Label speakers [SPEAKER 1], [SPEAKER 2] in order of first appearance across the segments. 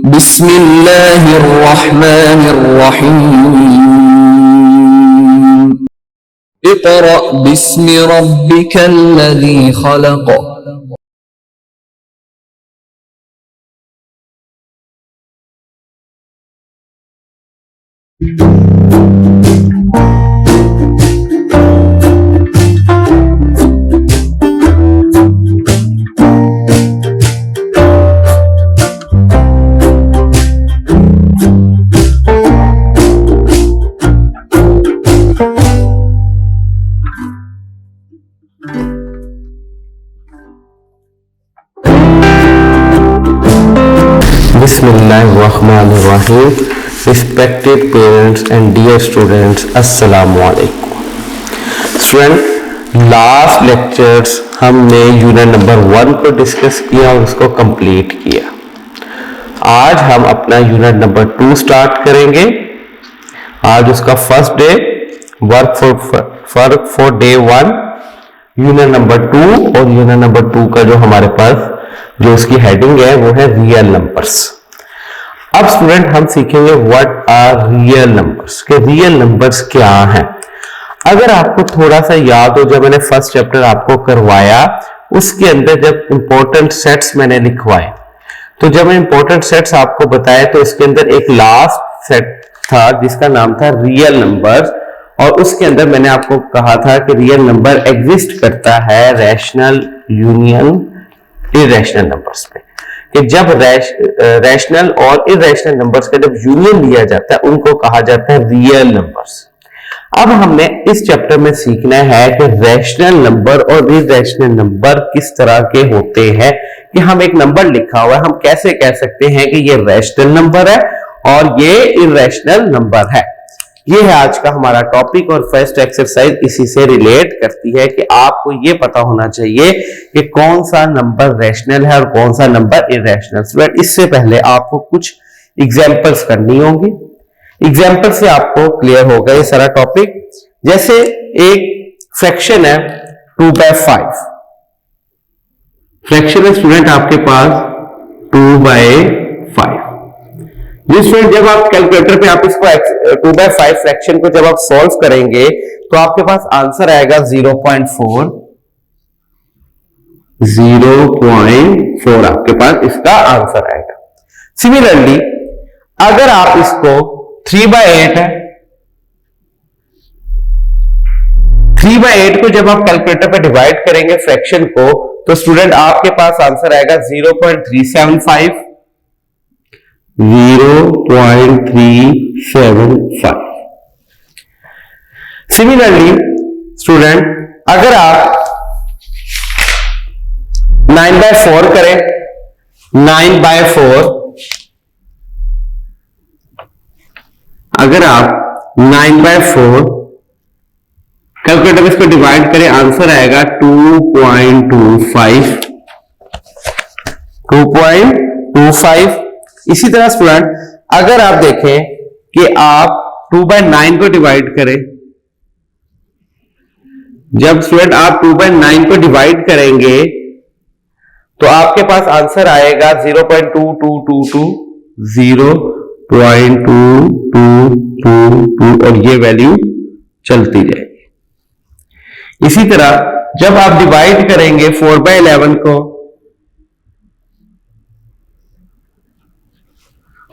[SPEAKER 1] बिस्मिल्लाहिर्रहमानिर्रहीम Iqra बिस्मि रब्बिकल्लज़ी खलक़।
[SPEAKER 2] Bismillahirrahmanirrahim. Respected parents and dear students, Assalamu alaikum. Student, last lectures हमने unit number 1 को discuss किया और उसको कंप्लीट किया। आज हम अपना यूनिट नंबर 2 स्टार्ट करेंगे। आज उसका first day, work for day 1, unit number 2 और यूनिट नंबर 2 का जो हमारे पास जो उसकी हेडिंग है वो है रियल नंबर्स। अब स्टूडेंट हम सीखेंगे व्हाट आर रियल नंबर्स, के रियल नंबर्स क्या हैं। अगर आपको थोड़ा सा याद हो, जब मैंने फर्स्ट चैप्टर आपको करवाया उसके अंदर जब इंपॉर्टेंट सेट्स मैंने लिखवाए, तो जब मैं इंपॉर्टेंट सेट्स आपको बताया तो इसके अंदर एक लास्ट सेट था जिसका नाम था रियल नंबर्स, और उसके अंदर मैंने आपको कहा था कि रियल नंबर एग्जिस्ट करता है रैशनल यूनियन इरेशनल नंबर्स पे, कि जब रैशनल और इरेशनल नंबर्स का जब यूनियन लिया जाता है उनको कहा जाता है रियल नंबर्स। अब हमने इस चैप्टर में सीखना है कि रैशनल नंबर और इरेशनल नंबर किस तरह के होते हैं, कि हम एक नंबर लिखा हुआ है, हम कैसे कह सकते हैं कि ये रैशनल नंबर है और ये इरेशनल नंबर है। ये है आज का हमारा टॉपिक और फर्स्ट एक्सरसाइज इसी से रिलेट करती है कि आपको ये पता होना चाहिए कि कौन सा नंबर रैशनल है और कौन सा नंबर इरेशनल। इससे पहले आपको कुछ एग्जांपल्स करनी होंगी, एग्जांपल से आपको क्लियर होगा ये सारा टॉपिक। जैसे एक फ्रैक्शन है 2/5, फ्रैक्शन है स्टूडेंट आपके पास 2/5। जब आप कैलकुलेटर पे आप इसको 2/5 फ्रैक्शन को जब आप सॉल्व करेंगे तो आपके पास आंसर आएगा 0.4 आपके पास इसका आंसर आएगा। सिमिलरली अगर आप इसको 3/8 है, 3/8 को जब आप कैलकुलेटर पे डिवाइड करेंगे फ्रैक्शन को, तो स्टूडेंट आपके पास आंसर आएगा 0.375। 0.375। सिमिलरली स्टूडेंट अगर आप 9/4 करें, 9/4 अगर आप 9/4 कैलकुलेटर में इसको डिवाइड करें, आंसर आएगा 2.25। 2.25। इसी तरह स्टूडेंट अगर आप देखें कि आप 2/9 को डिवाइड करें, जब स्टूडेंट आप 2/9 को डिवाइड करेंगे तो आपके पास आंसर आएगा 0.2222, 0.2222 और ये वैल्यू चलती जाएगी। इसी तरह जब आप डिवाइड करेंगे 4/11 को,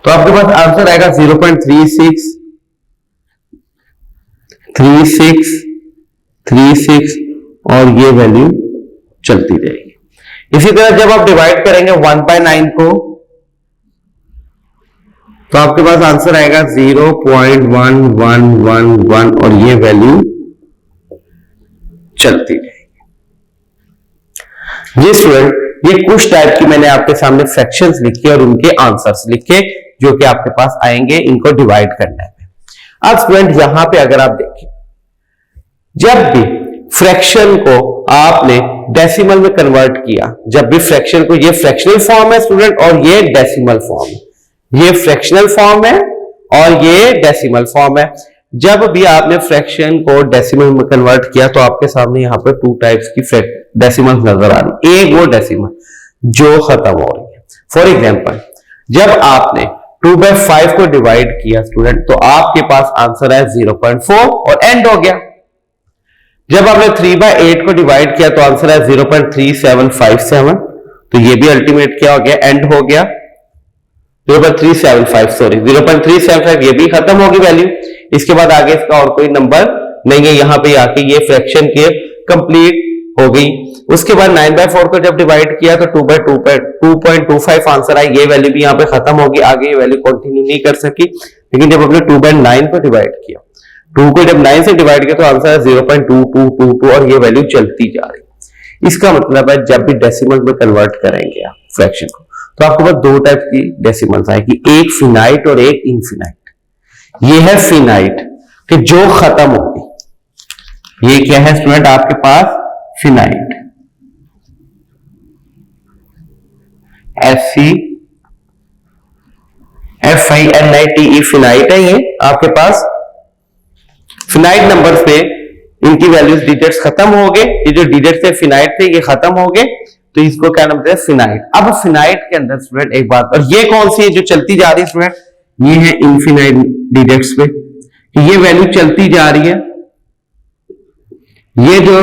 [SPEAKER 2] तो आपके पास आंसर आएगा 0.36, 36 और ये वैल्यू चलती रहेगी। इसी तरह जब आप डिवाइड करेंगे 1/9 को, तो आपके पास आंसर आएगा 0.1111 और ये वैल्यू चलती रहेगी। ये स्टूडेंट ये कुछ टाइप की मैंने आपके सामने फ्रैक्शंस लिखे और उनके आंसर्स लिखे जो कि आपके पास आएंगे इनको डिवाइड करने में। अब स्टूडेंट यहां पे अगर आप देखें, जब भी फ्रैक्शन को आपने डेसिमल में कन्वर्ट किया, जब भी फ्रैक्शन को, ये फ्रैक्शनल फॉर्म है स्टूडेंट और ये डेसिमल फॉर्म है, ये फ्रैक्शनल फॉर्म है और ये डेसिमल फॉर्म है। जब भी आपने फ्रैक्शन को डेसिमल में कन्वर्ट किया तो आपके सामने यहां पे 2 टाइप्स की डेसिमल नजर आ रही। एक वो डेसिमल जो खत्म हो रही है, फॉर एग्जांपल जब आपने 2/5 को डिवाइड किया स्टूडेंट तो आपके पास आंसर है 0.4 और एंड हो गया। जब आपने 3/8 को डिवाइड किया तो आंसर है 0.3757, तो ये भी अल्टीमेट क्या हो गया, एंड हो गया। 0.375 ये भी खत्म होगी वैल्यू। इसके बाद आगे इसका और कोई नंबर नहीं है, यहां पे आके ये फ्रैक्शन के कंप्लीट हो गई। उसके बाद 9/4 को जब डिवाइड किया तो 2/2.25 आंसर आया, ये वैल्यू भी यहाँ पे खत्म होगी, आगे ये वैल्यू कंटिन्यू नहीं कर सकी। लेकिन जब हमने 2/9 को डिवाइड किया, 2 को जब 9 से डिवाइड किया तो आंसर है 0.2222 और ये वैल्यू चलती जा रही। इसका मतलब है जब भी डेसिमल में कन्वर्ट करेंगे आप फ्रैक्शन को तो आपके पास दो टाइप की डेसिमल्स आएगी, एक फिनाइट और एक इनफिनाइट। ये है फिनाइट कि जो खत्म होगी, ये क्या है स्टूडेंट आपके पास फिनाइट, FINITE फिनाइट है ये आपके पास। फिनाइट नंबर पे इनकी वैल्यूज डिजिट्स खत्म हो गए, ये जो डिजिट्स थे फिनाइट थे ये खत्म हो गए, तो इसको क्या नाम है फिनाइट। अब फिनाइट के अंदर स्टूडेंट एक बात, और ये कौन सी है जो चलती जा रही है स्टूडेंट, ये है इनफिनाइट डिजिट्स पे, ये वैल्यू चलती जा रही है। ये जो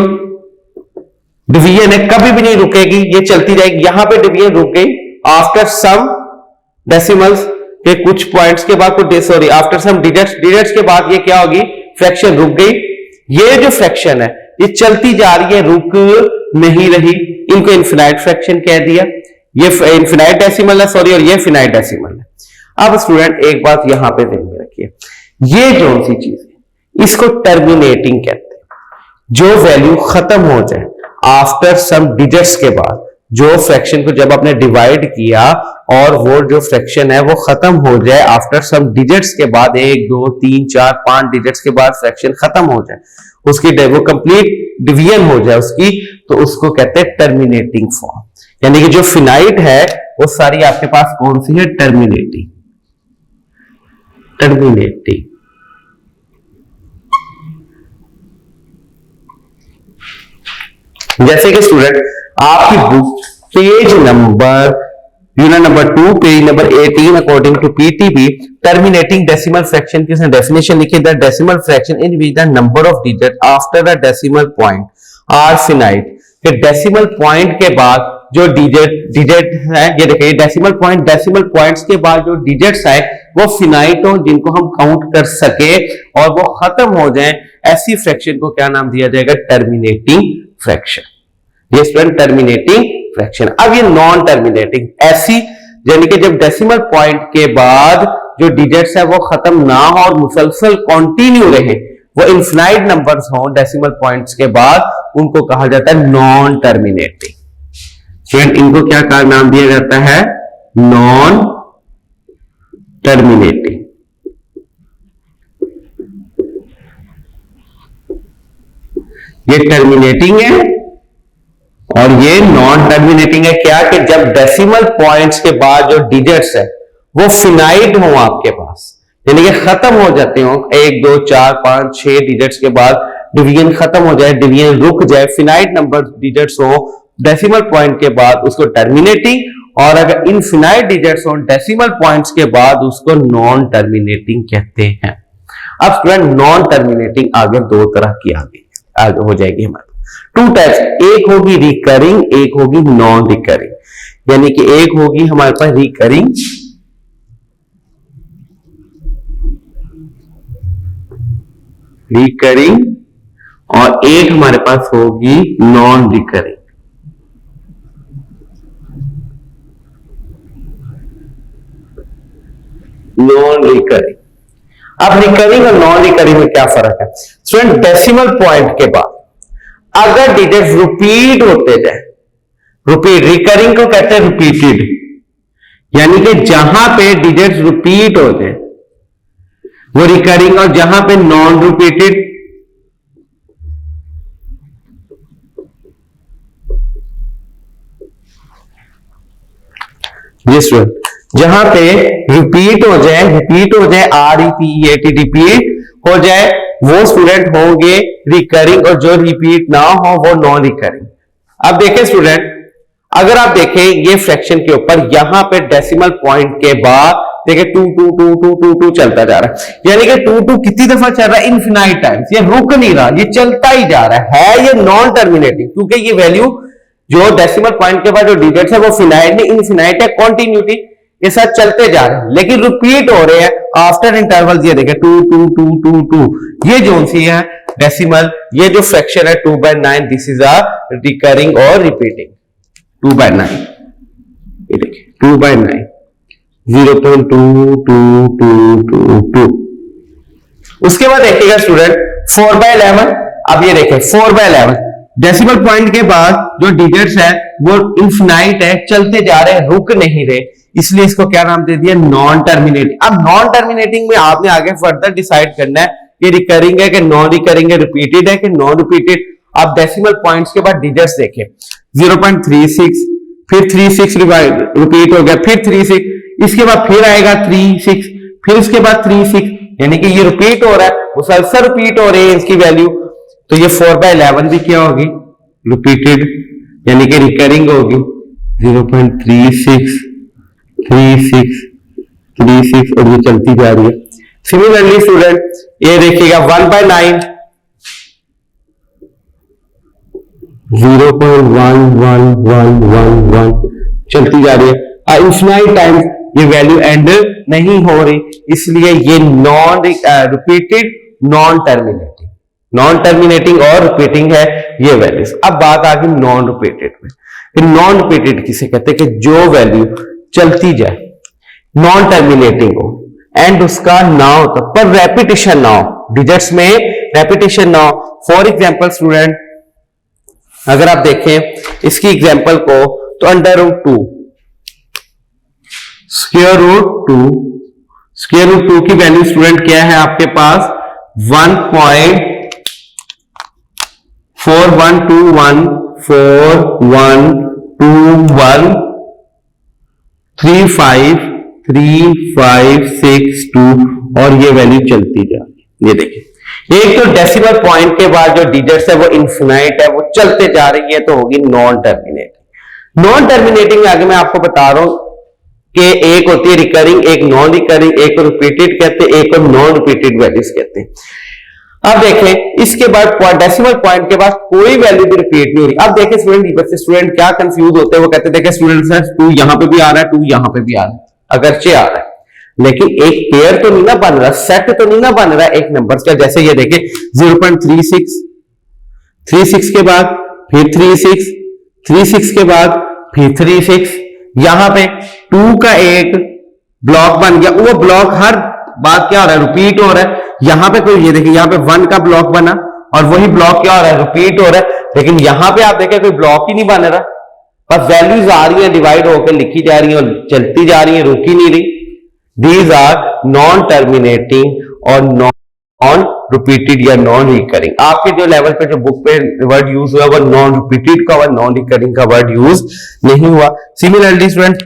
[SPEAKER 2] डिवीजन है कभी भी नहीं रुकेगी, ये चलती जाएगी। यहां पे डिवीजन रुक गई आफ्टर सम डेसिमल्स के कुछ पॉइंट्स के बाद, सॉरी आफ्टर सम डिजिट्स के बाद ये क्या होगी, फ्रैक्शन रुक गई। ये जो फ्रैक्शन है ये चलती जा रही है, रुक नहीं रही, इनको इनफिनाइट फ्रैक्शन कह दिया। ये इनफिनाइट डेसिमल है, सॉरी, और ये फिनाइट डेसिमल है। अब स्टूडेंट एक बात यहां पे ध्यान में रखिए, ये जो सी चीज है इसको टर्मिनेटिंग कहते हैं। जो वैल्यू खत्म हो जाए आफ्टर सम डिजिट्स के बाद, जो फ्रैक्शन को जब आपने डिवाइड किया और वो जो फ्रैक्शन है वो खत्म हो जाए आफ्टर सम डिजिट्स के बाद, 1 2 3 4 5 डिजिट्स के बाद फ्रैक्शन खत्म हो जाए, उसकी वो कंप्लीट डिवीजन हो जाए उसकी, तो उसको कहते हैं टर्मिनेटिंग फॉर्म। यानी कि जो फिनाइट है वो सारी आपके पास कौन सी है, टर्मिनेटिंग। जैसे कि स्टूडेंट आपकी book page number unit number 2 page number 18 according to PTB terminating decimal fraction की डेफिनेशन लिखी, the decimal fraction in which the number of digit after the decimal point are finite. कि decimal point के बाद जो digit है, ये देखिए decimal points के बाद जो डिजिट्स है वो फिनाइट हो, जिनको हम काउंट कर सके और वो खत्म हो जाए, ऐसी फ्रैक्शन को क्या नाम दिया जाएगा, टर्मिनेटिंग फ्रैक्शन। ये स्टूडेंट टर्मिनेटिंग फ्रैक्शन। अब ये नॉन टर्मिनेटिंग, ऐसी यानी कि जब डेसिमल पॉइंट के बाद जो डिजिट्स है वो खत्म ना हो और मुसलसल कंटिन्यू रहे, वो इनफिनाइट नंबर्स हो डेसिमल पॉइंट्स के बाद, उनको कहा जाता है नॉन टर्मिनेटिंग। स्टूडेंट इनको क्या नाम दिया जाता है, नॉन टर्मिनेटिंग। ये टर्मिनेटिंग है और ये नॉन टर्मिनेटिंग है। क्या कि जब डेसिमल पॉइंट्स के बाद जो डिजिट्स है वो फिनाइट हो आपके पास, यानी कि खत्म हो जाते हो, 1 2 4 5 6 डिजिट्स के बाद डिवीजन खत्म हो जाए, डिवीजन रुक जाए, फिनाइट नंबर डिजिट्स हो डेसिमल पॉइंट के बाद, उसको टर्मिनेटिंग। और अगर इनफिनाइट डिजिट्स हो डेसिमल पॉइंट्स के बाद, उसको नॉन टर्मिनेटिंग कहते हैं। अब स्टूडेंट नॉन टर्मिनेटिंग आगे दो तरह की आगे हो जाएगी हमारे 2 टाइप्स, एक होगी रिकरिंग, एक होगी नॉन रिकरिंग। यानी कि एक होगी हमारे पास रिकरिंग और एक हमारे पास होगी नॉन रिकरिंग। अब रिकरिंग और नॉन रिकरिंग में क्या फर्क है स्टूडेंट, डेसिमल पॉइंट के बाद अगर डिजिट्स रिपीट होते जाए, रिकरिंग को कहते हैं रिपीटेड, यानी कि जहां पे डिजिट्स रिपीट हो जाए वो रिकरिंग, और जहां पे नॉन रिपीटेड जहां पे रिपीट हो जाए REPEAT रिपीट हो जाए, वो स्टूडेंट होंगे रिकरिंग, और जो रिपीट ना हो वो नॉन रिकरिंग। अब देखें स्टूडेंट, अगर आप देखें ये फ्रैक्शन के ऊपर यहां पे डेसिमल पॉइंट के बाद देखिए 2 2 2 2 2 2 चलता जा रहा है, यानी कि 2 2 कितनी दफा चल रहा है, इनफिनाइट टाइम्स, ये रुक नहीं रहा, ये चलता ही जा रहा है ये नॉन टर्मिनेटिंग, क्योंकि ये वैल्यू जो डेसिमल पॉइंट के बाद जो डिजिट्स है वो फिनाइट नहीं इनफिनाइट है, कॉन्टिन्यूटी ये साथ चलते जा रहे हैं, लेकिन रिपीट हो रहे हैं आफ्टर इंटरवल। ये देखें 2 2 2 2 2, ये जो सी है डेसिमल, ये जो फ्रैक्शन है 2/9, दिस इज अ रिकरिंग और रिपीटिंग 2/9, ये देखिए 2/9, 0.22222। उसके बाद देखिएगा स्टूडेंट 4/11, अब ये देखें 4/11 डेसिमल पॉइंट के बाद जो डिजिट्स है वो इनफिनाइट है, चलते जा रहे हैं, रुक नहीं रहे, इसलिए इसको क्या नाम दे दिया, नॉन टर्मिनेटिंग। अब नॉन टर्मिनेटिंग में आपने आगे फर्दर डिसाइड करना है कि रिकरिंग है कि नॉन रिकरिंग है, रिपीटेड है कि नॉन रिपीटेड। आप डेसिमल पॉइंट्स के बाद डिजिट्स देखें 0.36, फिर 36 रिपीट हो गया, फिर 36, इसके बाद फिर आएगा 36, फिर उसके बाद 36, यानी कि ये रिपीट हो रहा है, मुसलसल रिपीट हो रही है इसकी वैल्यू। तो ये 4/11 भी क्या होगी, रिपीटेड, यानी कि रिकरिंग होगी 0.36 36 36 और ये चलती जा रही है। सिमिलरली स्टूडेंट ये देखिएगा 1/9 0.11111 चलती जा रही है, इनफिनाइट टाइम्स ये वैल्यू एंड नहीं हो रही, इसलिए ये non repeated non terminating, non terminating और रिपीटिंग है ये वैल्यूज। अब बात आ गई नॉन रिपीटेड में। नॉन रिपीटेड किसे कहते हैं कि जो वैल्यू चलती जाए, नॉन टर्मिनेटिंग हो एंड उसका ना हो तो पर रेपिटेशन ना हो, डिजिट्स में रेपिटेशन ना हो। फॉर एग्जांपल स्टूडेंट अगर आप देखें इसकी एग्जांपल को तो √2 स्क्वायर रूट 2 की वैल्यू स्टूडेंट क्या है आपके पास 1.412141353562 और ये वैल्यू चलती जा रही है। ये देखिए एक तो डेसिमल पॉइंट के बाद जो डिजिट्स है वो इनफिनाइट है, वो चलते जा रही है, तो होगी नॉन टर्मिनेटिंग। नॉन टर्मिनेटिंग आगे मैं आपको बता रहा हूं कि एक होती है रिकरिंग, एक नॉन रिकरिंग, एक को रिपीटेड कहते हैं, एक को नॉन रिपीटेड वैल्यूज कहते हैं। अब देखें इसके बाद डेसिमल पॉइंट के बाद कोई वैल्यू भी रिपीट नहीं हो रही। अब देखें स्टूडेंट क्या कंफ्यूज होते हैं, वो कहते हैं स्टूडेंट 2 यहां पे भी आ रहा है, 2 यहां पे भी आ रहा है, अगरचे आ रहा है, लेकिन एक पेयर तो नहीं ना बन रहा, सेट तो नहीं ना बन रहा एक नंबर का। जैसे ये देखें 0.36 36 के बाद फिर 36 के बाद फिर 36, यहां पे 2 का एक ब्लॉक बन गया, वो ब्लॉक हर बात क्या हो रहा है, रिपीट हो रहा है। यहां पे कोई ये देखिए यहां पे 1 का ब्लॉक बना और वही ब्लॉक क्या हो रहा है, रिपीट हो रहा है, लेकिन यहां पे आप देखें कोई ब्लॉक ही नहीं बन रहा, बस वैल्यूज आ रही है, डिवाइड होकर लिखी जा रही है और चलती जा रही है, रुक ही नहीं रही। दीज आर नॉन टर्मिनेटिंग और नॉन रिपीटेड या नॉन रिकरिंग। आपके जो लेवल पे जो बुक पे वर्ड यूज हुआ वो नॉन रिपीटेड का और नॉन रिकरिंग का वर्ड यूज नहीं हुआ। सिमिलरली स्टूडेंट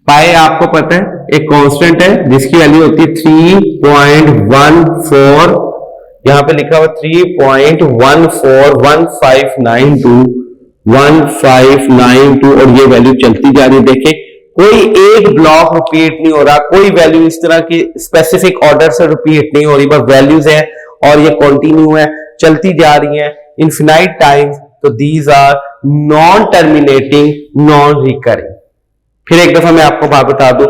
[SPEAKER 2] पाई आपको पता है एक कांस्टेंट है जिसकी वैल्यू होती है 3.14, यहां पे लिखा हुआ 3.141592 और ये वैल्यू चलती जा रही है। देखिए कोई एक ब्लॉक रिपीट नहीं हो रहा, कोई वैल्यू इस तरह की स्पेसिफिक ऑर्डर से रिपीट नहीं हो रही, बस वैल्यूज है और ये कंटिन्यू है, चलती जा रही है इनफिनाइट टाइम्स। तो these are non terminating non recurring. फिर एक दफा मैं आपको बात बता दूं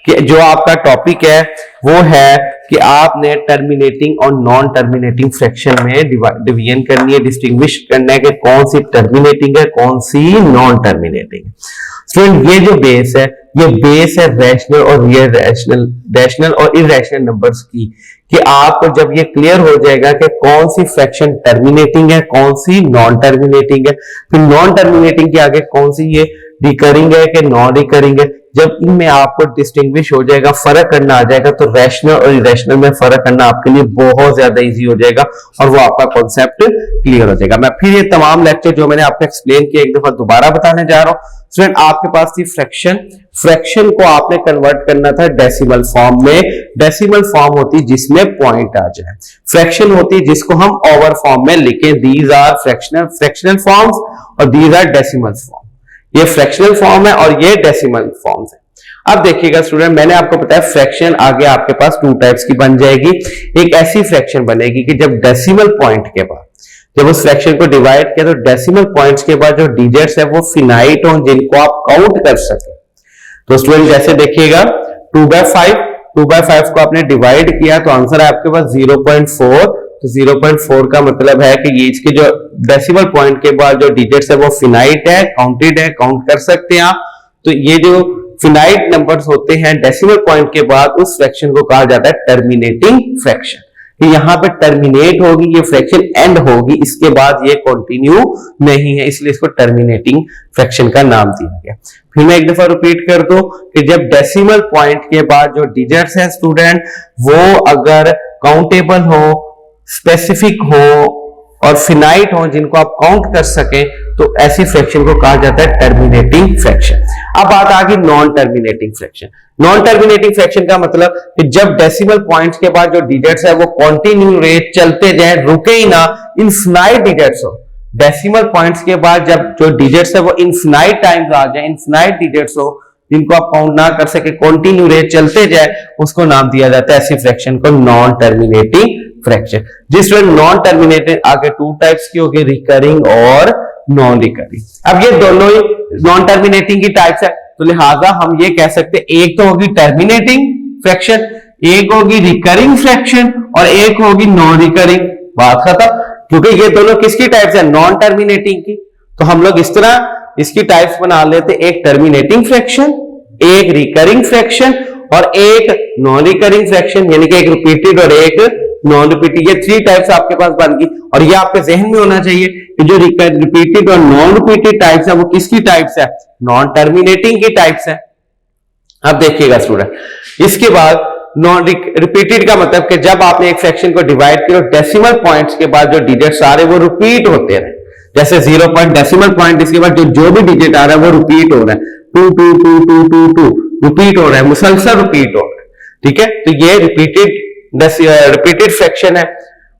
[SPEAKER 2] कि जो आपका टॉपिक है वो है कि आपने टर्मिनेटिंग और नॉन टर्मिनेटिंग फ्रैक्शन में डिवीजन करनी है, डिस्टिंग्विश करना है कि कौन सी टर्मिनेटिंग है कौन सी नॉन टर्मिनेटिंग है। स्टूडेंट ये जो बेस है ये बेस है रैशनल और रैशनल और इरैशनल नंबर्स की, कि आपको जब ये क्लियर हो जाएगा कि कौन सी फ्रैक्शन टर्मिनेटिंग है कौन सी नॉन टर्मिनेटिंग है, फिर नॉन टर्मिनेटिंग के आगे कौन सी ये रिकरिंग है कि नॉन रिकरिंग है। जब इनमें आपको डिस्टिंग्विश हो जाएगा, फर्क करना आ जाएगा, तो रैशनल और इरेशनल में फर्क करना आपके लिए बहुत ज्यादा इजी हो जाएगा और वो आपका कॉन्सेप्ट क्लियर हो जाएगा। मैं फिर ये तमाम लेक्चर जो मैंने आपको एक्सप्लेन किया एक दफा दोबारा बताने जा रहा हूं। स्टूडेंट, आपके पास थी फ्रैक्शन, फ्रैक्शन को आपने कन्वर्ट करना था डेसिमल फॉर्म में। डेसिमल फॉर्म होती जिसमें पॉइंट आ जाए, फ्रैक्शन होती जिसको हम ओवर फॉर्म में लिखें। दीज आर फ्रैक्शनल फॉर्म्स और दीज आर डेसिमल फॉर्म। ये फ्रैक्शनल फॉर्म है और ये डेसिमल फॉर्म्स है। अब देखिएगा स्टूडेंट, मैंने आपको बताया फ्रैक्शन आगे आपके पास टू टाइप्स की बन जाएगी। एक ऐसी फ्रैक्शन बनेगी कि जब डेसिमल पॉइंट के बाद, जब उस फ्रैक्शन को डिवाइड किया तो डेसिमल पॉइंट्स के बाद जो डिजिट्स है वो फिनाइट हो, जिनको आप काउंट कर सके। तो स्टूडेंट जैसे देखिएगा 2/5 को आपने डिवाइड किया तो आंसर है आपके पास 0.4। तो 0.4 का मतलब है कि ये इसके जो डेसिमल पॉइंट के बाद जो डिजिट्स है वो फिनाइट है, काउंटेड है, काउंट कर सकते हैं आप। तो ये जो फिनाइट नंबर्स होते हैं डेसिमल पॉइंट के बाद, उस फ्रैक्शन को कहा जाता है टर्मिनेटिंग फ्रैक्शन। कि यहां पे टर्मिनेट होगी, ये फ्रैक्शन एंड होगी, इसके बाद ये कंटिन्यू नहीं है, इसलिए इसको टर्मिनेटिंग फ्रैक्शन का नाम दिया गया। फिर मैं एक दफा रिपीट कर दूं कि जब डेसिमल पॉइंट के बाद जो डिजिट्स हैं स्टूडेंट वो अगर काउंटेबल हो, स्पेसिफिक हो और फिनाइट हो, जिनको आप काउंट कर सके, तो ऐसी फ्रैक्शन को कहा जाता है टर्मिनेटिंग फ्रैक्शन। अब बात आ गई non terminating fraction. Non terminating fraction का मतलब कि जब डेसिमल पॉइंट्स के बाद जो डिजिट्स है वो कंटिन्यू रेट चलते जाए, रुके ही ना, इनफिनाइट डिजिट्स हो। डेसिमल पॉइंट्स के बाद जब जो डिजिट्स है वो इनफिनाइट टाइम्स आ जाए, इनफिनाइट डिजिट्स हो जिनको आप काउंट ना कर सके, कंटिन्यू रेट चलते जाए, उसको नाम दिया जाता है ऐसी फ्रैक्शन को नॉन टर्मिनेटिंग फ्रैक्शन। जिस नॉन टर्मिनेटेड आगे टू टाइप्स की होगी, रिकरिंग और नॉन रिकरिंग। अब ये दोनों ही नॉन टर्मिनेटिंग की टाइप्स है, तो लिहाजा हम ये कह सकते हैं एक तो होगी टर्मिनेटिंग फ्रैक्शन, एक होगी रिकरिंग फ्रैक्शन और एक होगी नॉन रिकरिंग। बात खत्म। क्योंकि ये दोनों किसकी टाइप्स है? नॉन टर्मिनेटिंग की। तो हम लोग इस तरह इसकी टाइप्स बना लेते, एक टर्मिनेटिंग फ्रैक्शन, एक रिकरिंग फ्रैक्शन और एक नॉन रिकरिंग फ्रैक्शन, यानी कि एक रिपीटेड और एक नॉन रिपीटेड। ये थ्री टाइप्स आपके पास बन गई और ये आपके जहन में होना चाहिए कि जो रिपीटेड और नॉन रिपीटेड टाइप्स है वो किसकी टाइप्स है? नॉन टर्मिनेटिंग की टाइप्स है। अब देखिएगा स्टूडेंट, इसके बाद नॉन रिपीटेड का मतलब कि जब आपने एक फ्रैक्शन को डिवाइड किया डेसिमल पॉइंट्स के बाद जो डिजिट सारे वो रिपीट होते रहे, जैसे 0 पॉइंट डेसिमल पॉइंट, इसके बाद जो भी डिजिट आ रहा है वो रिपीट हो रहा है, 2 2 2 2 2 2 रिपीट हो रहा है, मुसलसल रिपीट हो रहा है। ठीक है, तो ये रिपीटेड फ्रैक्शन है।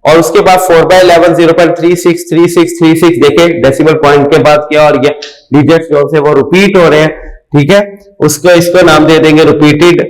[SPEAKER 2] और उसके बाद 4/11 0.363636 देखे डेसिमल पॉइंट के बाद क्या, और ये डिजिट्स जो से वो रिपीट हो रहे हैं। ठीक है, उसको इसको नाम दे देंगे repeated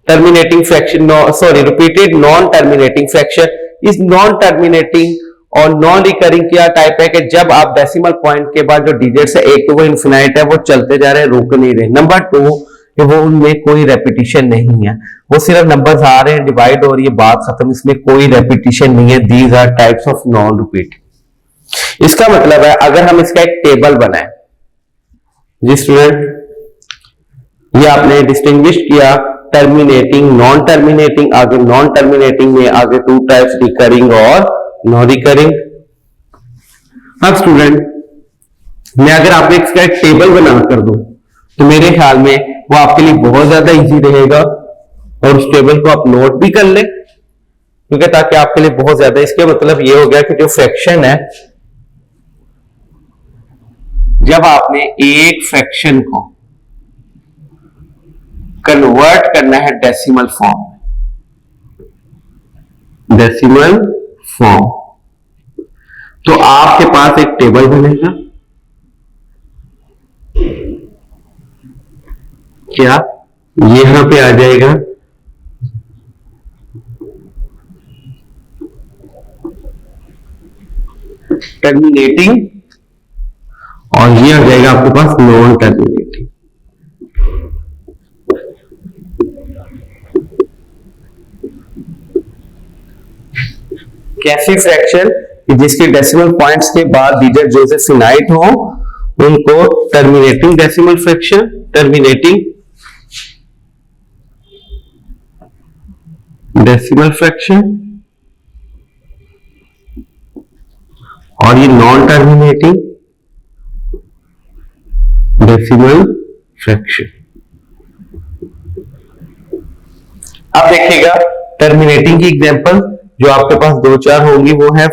[SPEAKER 2] terminating fraction, sorry repeated non terminating fraction. इस नॉन टर्मिनेटिंग और नॉन रिकरिंग क्या टाइप है कि जब आप डेसिमल पॉइंट के बाद जो डिजिट्स है, एक तो वो इनफिनाइट है, वो चलते जा रहे हैं, रुक नहीं रहे। नंबर 2 कि वो उनमें कोई रेपिटेशन नहीं है, वो सिर्फ नंबर्स आ रहे हैं, डिवाइड हो रही है, बात खत्म, इसमें कोई रेपिटेशन नहीं है। These are types of non repeat. इसका मतलब है अगर हम इसका एक टेबल बनाए, जी स्टूडेंट, ये आपने डिस्टिंग्विश किया टर्मिनेटिंग, नॉन टर्मिनेटिंग, आगे नॉन टर्मिनेटिंग में आगे टू टाइप्स, रिकरिंग और नॉन रिकरिंग। अब स्टूडेंट, मैं अगर आपको इसका एक टेबल बना कर दूं तो मेरे ख्याल में वो आपके लिए बहुत ज्यादा इजी रहेगा और उस टेबल को आप नोट भी कर ले, क्योंकि ताकि आपके लिए बहुत ज्यादा, इसके मतलब ये हो गया कि जो फ्रैक्शन है, जब आपने एक फ्रैक्शन को कन्वर्ट करना है डेसिमल फॉर्म, डेसिमल फॉर्म, तो आपके पास एक टेबल बनेगा, क्या यहां पे आ जाएगा टर्मिनेटिंग और ये आ जाएगा आपके पास नॉन टर्मिनेटिंग। कैसी फ्रैक्शन कि जिसके डेसिमल पॉइंट्स के बाद डिजिट जो से फिनाइट हो उनको terminating decimal fraction, terminating decimal fraction, और ये नॉन टर्मिनेटिंग डेसिमल फ्रैक्शन। अब देखिएगा टर्मिनेटिंग की एग्जांपल जो आपके पास 2-4 होंगी, वो है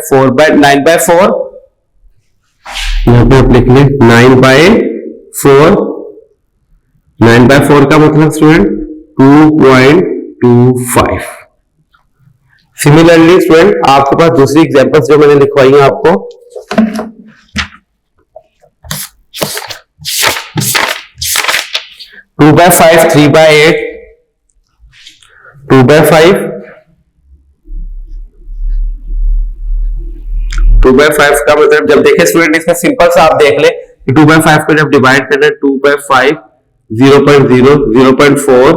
[SPEAKER 2] 9/4। यहां पे आप लिख लें 9/4। 9/4 का मतलब स्टूडेंट 2.25। सिमिलरली स्टूडेंट आपके पास दूसरी एग्जांपल्स जो मैंने लिखवाई है आपको, 2/5, 3/8, 2/5, 2/5 का मतलब जब देखें स्टूडेंट इसका सिंपल सा आप देख ले कि 2/5 को जब डिवाइड करना है 2/5 0.0 0.4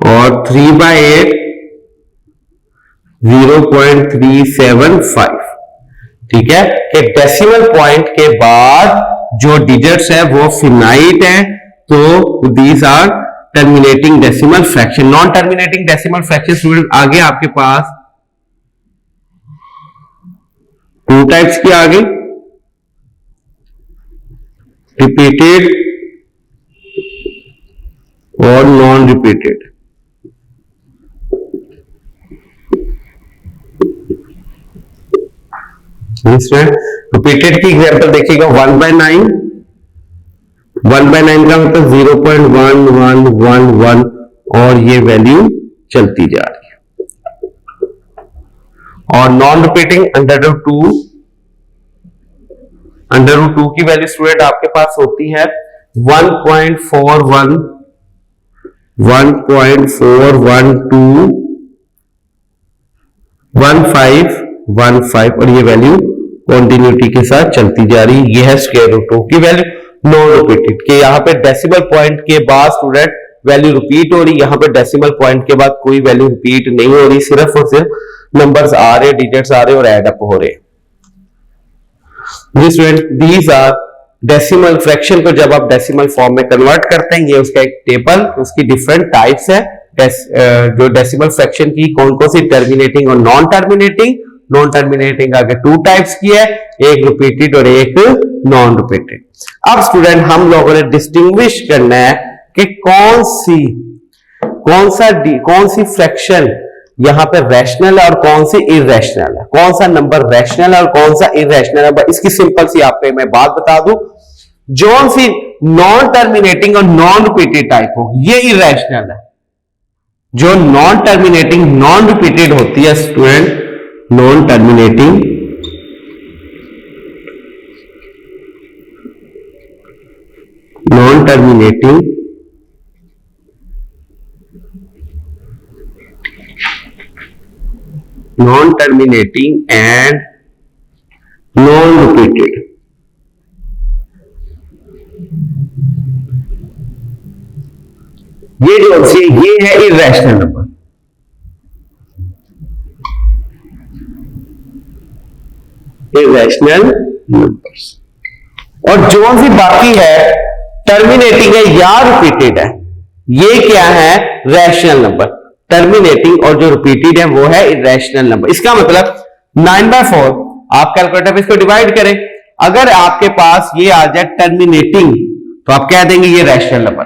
[SPEAKER 2] और 3/8 0.375। ठीक है कि डेसिमल पॉइंट के बाद जो डिजिट्स है वो फिनाइट है, तो these are terminating decimal fraction. Non terminating decimal fraction student आगे आपके पास 2 टाइप्स की आ गई, रिपीटेड और नॉन रिपीटेड। रिपीटेड की एग्जांपल देखिएगा 1/9। 1/9 का मतलब 0.1111 और ये वैल्यू चलती जा रही है। और नॉन रिपीटिंग √2। √2 की वैल्यू स्टूडेंट आपके पास होती है 1.41, 1.412, 1515 और ये वैल्यू कॉन्टिन्यूटी के साथ चलती जा रही है। ये है √2 की वैल्यू। नॉन रिपीटेड के यहाँ पे डेसिमल पॉइंट के बाद स्टूडेंट वैल्यू रिपीट हो रही, यहाँ पे डेसिमल पॉइंट के बाद कोई वैल्यू रिपीट नहीं हो रही, सिर्फ और सिर्फ नंबर्स आ रहे, डिजिट्स आ रहे और ऐड अप हो रहे। Student these are decimal fraction को जब आप डेसिमल फॉर्म में कन्वर्ट करते हैं, ये उसका एक टेबल, उसकी डिफरेंट टाइप्स है जो डेसिमल फ्रैक्शन की, कौन कौन सी टर्मिनेटिंग और नॉन टर्मिनेटिंग। नॉन टर्मिनेटिंग आगे 2 टाइप्स की है, एक रिपीटेड और एक नॉन रिपीटेड। अब स्टूडेंट हम लोगों ने डिस्टिंग्विश करना है कि कौन सी फ्रैक्शन यहां पे रैशनल है और कौन सी इरैशनल है, कौन सा नंबर रैशनल है और कौन सा इरैशनल है। इसकी सिंपल सी आपको मैं बात बता दूं, जो सी नॉन टर्मिनेटिंग और नॉन रिपीटेड टाइप हो ये इरैशनल है। जो नॉन टर्मिनेटिंग नॉन रिपीटेड होती है student, non terminating and non repeated, ये जो ये है इरैशनल नंबर। Irrational numbers. और जो सी बाकी है टर्मिनेटिंग है या रिपीटेड है, ये क्या है रैशनल नंबर। टर्मिनेटिंग और जो रिपीटेड है वो है इरैशनल नंबर। इसका मतलब 9/4 आप कैलकुलेटर पे इसको डिवाइड करें, अगर आपके पास ये आ जाए टर्मिनेटिंग तो आप कह देंगे ये rational number.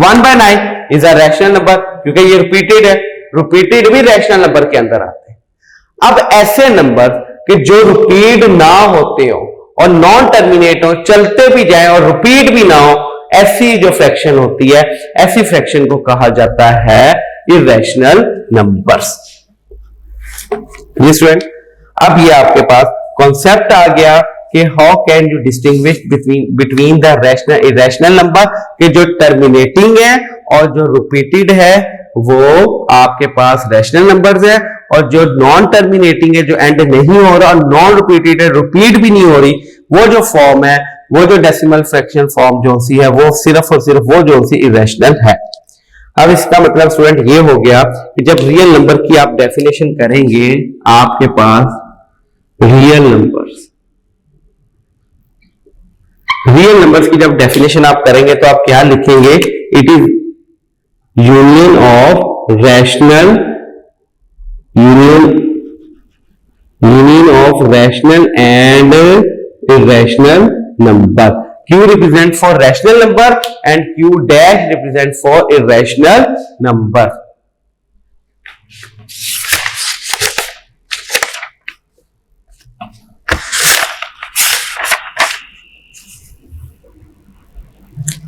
[SPEAKER 2] 1/9 is a rational number क्योंकि ये रिपीटेड है, रिपीटेड भी रैशनल नंबर के अंदर आते हैं। अब ऐसे नंबर कि जो रिपीट ना होते हो और नॉन टर्मिनेट हो, चलते भी जाए और रिपीट भी ना हो, ऐसी जो फ्रैक्शन होती है, ऐसी फ्रैक्शन को कहा जाता है इरैशनल नंबर्स। ये स्टूडेंट अब ये आपके पास कॉन्सेप्ट आ गया कि how can you distinguish between the rational irrational number, कि जो टर्मिनेटिंग है और जो रिपीटेड है वो आपके पास रैशनल नंबर्स है, और जो नॉन टर्मिनेटिंग है जो एंड नहीं हो रहा और नॉन रिपीटेड है, रिपीट भी नहीं हो रही, वो जो फॉर्म है, वो जो डेसिमल फ्रैक्शन फॉर्म जो सी है वो सिर्फ और सिर्फ वो जो सी इरैशनल है। अब इसका मतलब स्टूडेंट ये हो गया कि जब रियल नंबर की आप डेफिनेशन करेंगे, आपके पास रियल नंबर्स की जब डेफिनेशन आप करेंगे तो आप क्या लिखेंगे, it is union of rational and irrational number. Q represent for rational number and Q dash represent for irrational number.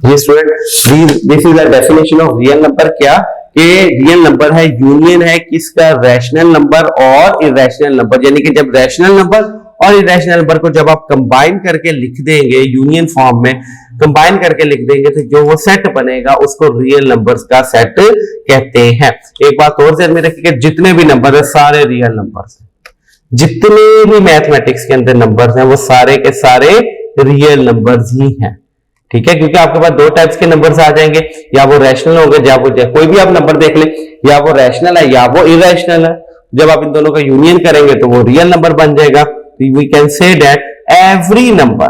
[SPEAKER 2] ये student, this is the definition of real number. क्या कि रियल नंबर है यूनियन है किसका, rational number और irrational number, यानी कि जब रैशनल नंबर और इरेशनल नंबर को जब आप कंबाइन करके लिख देंगे यूनियन फॉर्म में, कंबाइन करके लिख देंगे तो जो वो सेट बनेगा उसको रियल नंबर्स का सेट कहते हैं। एक बात और ध्यान में रखिएगा, जितने भी नंबर है सारे रियल नंबर्स हैं, जितने भी मैथमेटिक्स के अंदर नंबर्स हैं वो सारे के सारे रियल नंबर्स ही हैं, ठीक है। क्योंकि आपके पास दो टाइप्स के नंबर्स आ जाएंगे, या वो रैशनल होंगे या वो, कोई भी आप नंबर देख ले, या वो रैशनल है या वो इरेशनल है। जब आप इन दोनों का यूनियन करेंगे तो वो रियल नंबर बन जाएगा। We can say that every number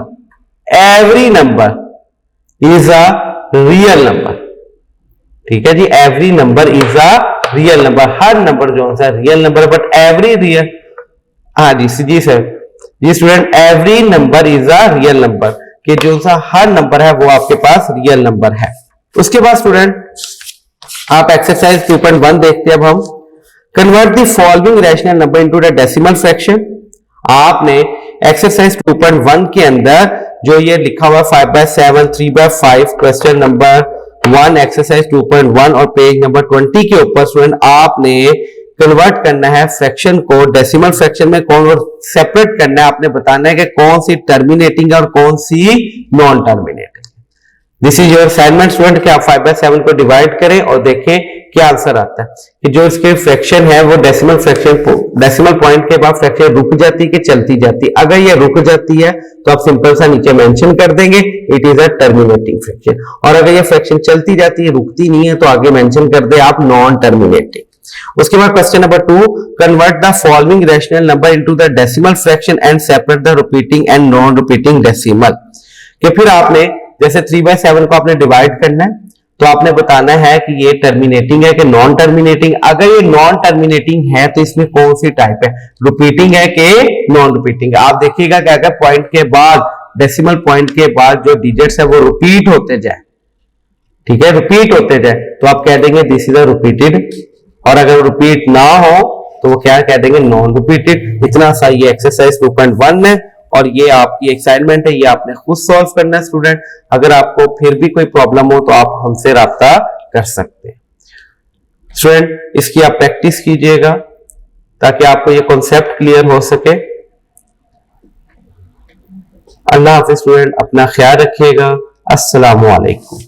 [SPEAKER 2] is a real number, ठीक है जी। Every number is a real number, हर नंबर जो है real number, but every real, हाँ जी सर जी student, every number is a real number, कि जो सा हर नंबर है वो आपके पास रियल नंबर है। उसके बाद स्टूडेंट आप एक्सरसाइज 2.1 देखते हैं। अब हम convert the following rational number into the decimal fraction. आपने एक्सरसाइज 2.1 के अंदर जो ये लिखा हुआ 5/7, 3/5, क्वेश्चन नंबर 1 एक्सरसाइज 2.1 और पेज नंबर 20 के ऊपर स्टूडेंट आपने कन्वर्ट करना है फ्रैक्शन को डेसिमल फ्रैक्शन में, कौन सेपरेट करना है, आपने बताना है कि कौन सी टर्मिनेटिंग और कौन सी non terminating. This is your assignment student, कि आप 5/7 को डिवाइड करें और देखें क्या आंसर आता है। कि जो इसके फ्रैक्शन है वो डेसिमल फ्रैक्शन, डेसिमल पॉइंट के बाद फ्रैक्शन रुक जाती है कि चलती जाती है। अगर ये रुक जाती है तो आप सिंपल सा नीचे मेंशन कर देंगे it is a terminating fraction, और अगर ये फ्रैक्शन चलती जाती है रुकती नहीं है तो आगे मेंशन कर दे आप नॉन टर्मिनेटिंग। उसके बाद question number 2, convert the following rational number into the decimal fraction and separate the repeating and non repeating decimal. कि फिर आपने जैसे 3/7 को आपने डिवाइड करना है तो आपने बताना है कि ये टर्मिनेटिंग है कि नॉन टर्मिनेटिंग। अगर ये नॉन टर्मिनेटिंग है तो इसमें कौन सी टाइप है, रिपीटिंग है कि नॉन रिपीटिंग। आप देखिएगा कि अगर पॉइंट के बाद, डेसिमल पॉइंट के बाद जो डिजिट्स है वो रिपीट होते जाए, ठीक है, रिपीट होते जाए, तो आप कह देंगे दिस इज अ रिपीटेड, और अगर रिपीट ना हो तो वो क्या कह देंगे, नॉन रिपीटेड। इतना सा ये एक्सरसाइज 2.1 है और ये आपकी असाइनमेंट है, ये आपने खुद सॉल्व करना है स्टूडेंट। अगर आपको फिर भी कोई प्रॉब्लम हो तो आप हमसे राब्ता कर सकते हैं स्टूडेंट। इसकी आप प्रैक्टिस कीजिएगा ताकि आपको ये कॉन्सेप्ट क्लियर हो सके। अल्लाह हाफिज स्टूडेंट, अपना ख्याल रखिएगा। अस्सलामु अलैकुम।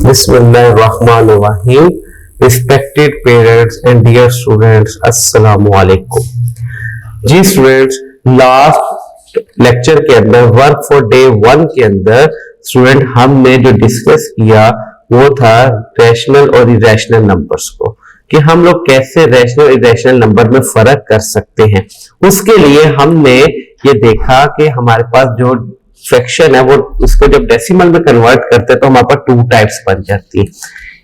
[SPEAKER 2] Bismillahirrahmanirrahim. Respected parents and dear students, Assalamu alaikum. Ji students, last lecture के अंदर वर्क फॉर डे 1 के अंदर स्टूडेंट हमने जो डिस्कस किया वो था रैशनल और इरेशनल नंबर्स को, कि हम लोग कैसे रैशनल और इरेशनल नंबर में फर्क कर सकते हैं। उसके लिए हमने ये देखा कि हमारे पास जो फ्रैक्शन है वो उसको जब डेसिमल में कन्वर्ट करते हैं तो हमारे पास 2 टाइप्स बन जाती है,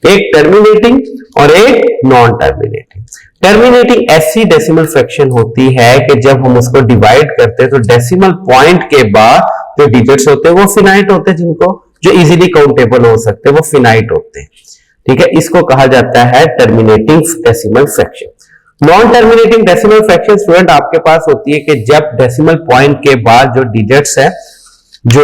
[SPEAKER 2] एक टर्मिनेटिंग और एक नॉन टर्मिनेटिंग। टर्मिनेटिंग ऐसी डेसिमल फ्रैक्शन होती है कि जब हम उसको डिवाइड करते हैं तो डेसिमल पॉइंट के बाद जो डिजिट्स होते हैं वो फिनाइट होते हैं, जिनको जो इजीली काउंटेबल हो सकते हैं वो फिनाइट होते हैं, ठीक है। इसको कहा जाता है terminating decimal fraction. Non terminating decimal fraction student आपके पास होती है कि जब डेसिमल पॉइंट के बाद जो डिजिट्स है जो